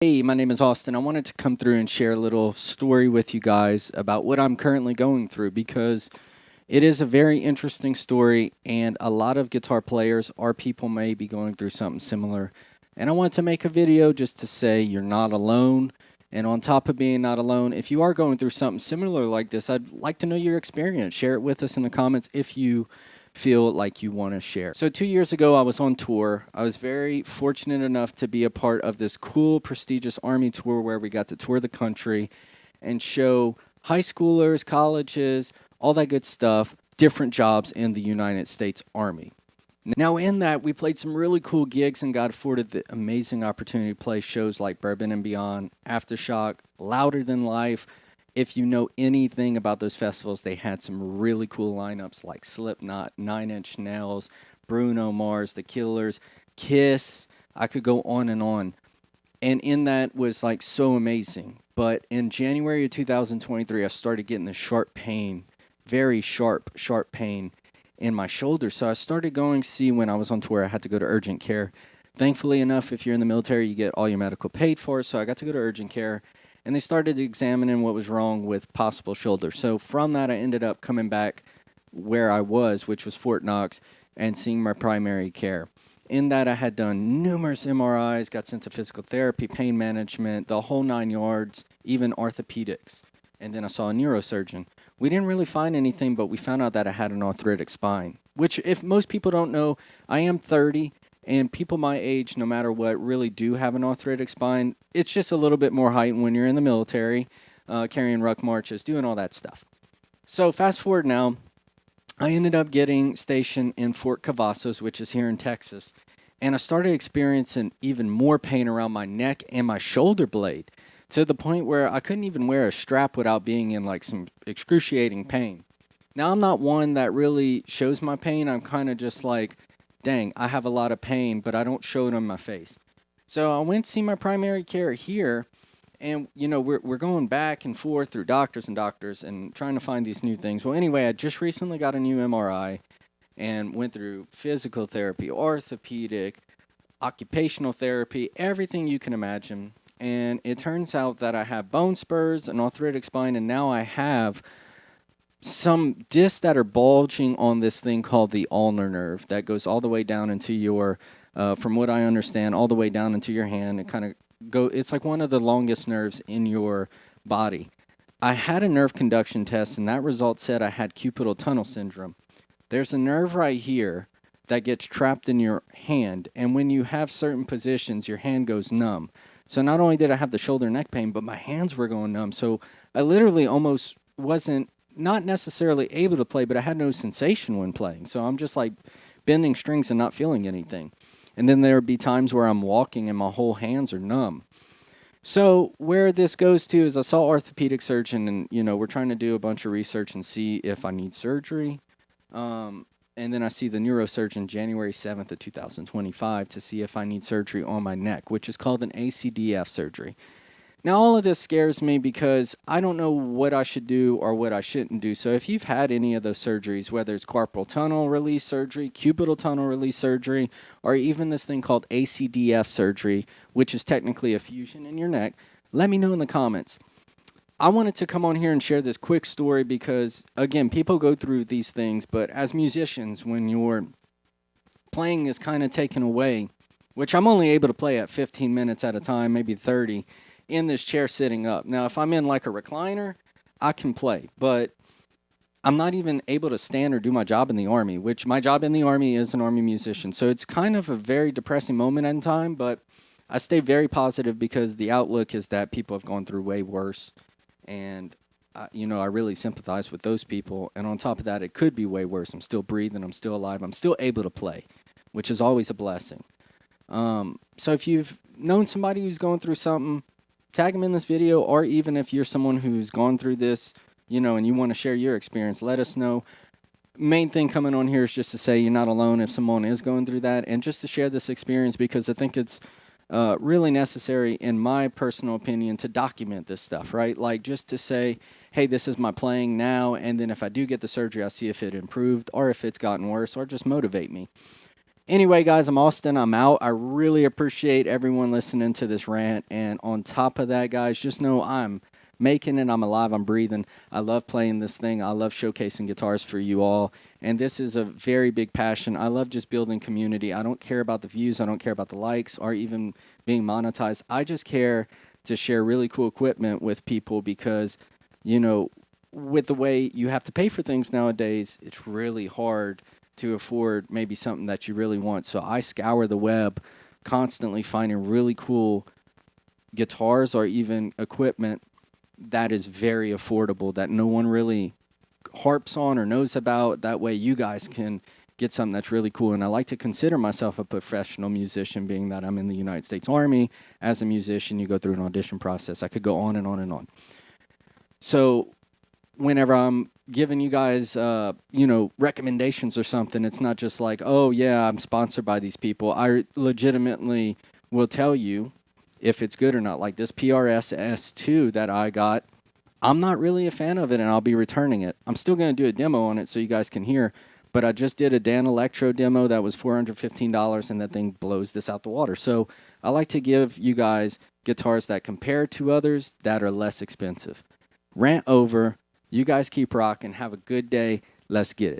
Hey, my name is Austin. I wanted to come through and share a little story with you guys about what I'm currently going through because it is a very interesting story, and a lot of guitar players or people may be going through something similar. And I wanted to make a video just to say you're not alone. And on top of being not alone, if you are going through something similar like this, I'd like to know your experience. Share it with us in the comments if you feel like you want to share. So 2 years ago, I was on tour. I was very fortunate enough to be a part of this cool, prestigious Army tour where we got to tour the country and show high schoolers, colleges, all that good stuff, different jobs in the United States Army. Now, in that, we played some really cool gigs and got afforded the amazing opportunity to play shows like Bourbon and Beyond, Aftershock, Louder Than Life. If you know anything about those festivals, they had some really cool lineups like Slipknot, Nine Inch Nails, Bruno Mars, The Killers, Kiss. I could go on and on. And in that was like so amazing. But in January of 2023, I started getting this sharp pain, very sharp pain in my shoulder. So I started going to see when I was on tour, I had to go to urgent care. Thankfully enough, if you're in the military, you get all your medical paid for. So I got to go to urgent care, and they started examining what was wrong with possible shoulder. So from that, I ended up coming back where I was, which was Fort Knox, and seeing my primary care. In that, I had done numerous MRIs, got sent to physical therapy, pain management, the whole 9 yards, even orthopedics. And then I saw a neurosurgeon. We didn't really find anything, but we found out that I had an arthritic spine, which if most people don't know, I am 30, and people my age, no matter what, really do have an arthritic spine. It's just a little bit more height when you're in the military, carrying ruck marches, doing all that stuff. So fast forward now, I ended up getting stationed in Fort Cavazos, which is here in Texas, and I started experiencing even more pain around my neck and my shoulder blade to the point where I couldn't even wear a strap without being in like some excruciating pain. Now, I'm not one that really shows my pain. I'm kind of just like, dang, I have a lot of pain, but I don't show it on my face. So I went to see my primary care here, and we're going back and forth through doctors and trying to find these new things. Well, anyway, I just recently got a new MRI and went through physical therapy, orthopedic, occupational therapy, everything you can imagine. And it turns out that I have bone spurs, an arthritic spine, and now I have some discs that are bulging on this thing called the ulnar nerve that goes all the way down into your, from what I understand, all the way down into your hand. It kind of it's like one of the longest nerves in your body. I had a nerve conduction test, and that result said I had cubital tunnel syndrome. There's a nerve right here that gets trapped in your hand, and when you have certain positions, your hand goes numb. So not only did I have the shoulder and neck pain, but my hands were going numb. So I literally almost wasn't, not necessarily able to play, but I had no sensation when playing. So I'm just like bending strings and not feeling anything. And then there would be times where I'm walking and my whole hands are numb. So where this goes to is I saw orthopedic surgeon, and we're trying to do a bunch of research and see if I need surgery. And then I see the neurosurgeon January 7th of 2025 to see if I need surgery on my neck, which is called an ACDF surgery. Now, all of this scares me because I don't know what I should do or what I shouldn't do. So if you've had any of those surgeries, whether it's carpal tunnel release surgery, cubital tunnel release surgery, or even this thing called ACDF surgery, which is technically a fusion in your neck, let me know in the comments. I wanted to come on here and share this quick story because, again, people go through these things, but as musicians, when your playing is kind of taken away, which I'm only able to play at 15 minutes at a time, maybe 30, in this chair sitting up. Now, if I'm in like a recliner, I can play, but I'm not even able to stand or do my job in the Army, which my job in the Army is an Army musician. So it's kind of a very depressing moment in time, but I stay very positive because the outlook is that people have gone through way worse. And, I really sympathize with those people. And on top of that, it could be way worse. I'm still breathing. I'm still alive. I'm still able to play, which is always a blessing. So if you've known somebody who's going through something, tag them in this video, or even if you're someone who's gone through this, and you want to share your experience, let us know. Main thing coming on here is just to say you're not alone if someone is going through that, and just to share this experience because I think it's really necessary, in my personal opinion, to document this stuff, right? Like just to say, hey, this is my playing now, and then if I do get the surgery, I'll see if it improved or if it's gotten worse, or just motivate me. Anyway, guys, I'm Austin. I'm out. I really appreciate everyone listening to this rant. And on top of that, guys, just know I'm making it. I'm alive. I'm breathing. I love playing this thing. I love showcasing guitars for you all. And this is a very big passion. I love just building community. I don't care about the views. I don't care about the likes or even being monetized. I just care to share really cool equipment with people because, you know, with the way you have to pay for things nowadays, it's really hard to afford maybe something that you really want. So I scour the web constantly finding really cool guitars or even equipment that is very affordable that no one really harps on or knows about. That way you guys can get something that's really cool. And I like to consider myself a professional musician, being that I'm in the United States Army. As a musician, you go through an audition process. I could go on and on and on. So whenever I'm giving you guys, recommendations or something, it's not just like, oh, yeah, I'm sponsored by these people. I legitimately will tell you if it's good or not. Like this PRS S2 that I got, I'm not really a fan of it, and I'll be returning it. I'm still going to do a demo on it so you guys can hear, but I just did a Dan Electro demo that was $415, and that thing blows this out the water. So I like to give you guys guitars that compare to others that are less expensive. Rant over. You guys keep rocking. Have a good day. Let's get it.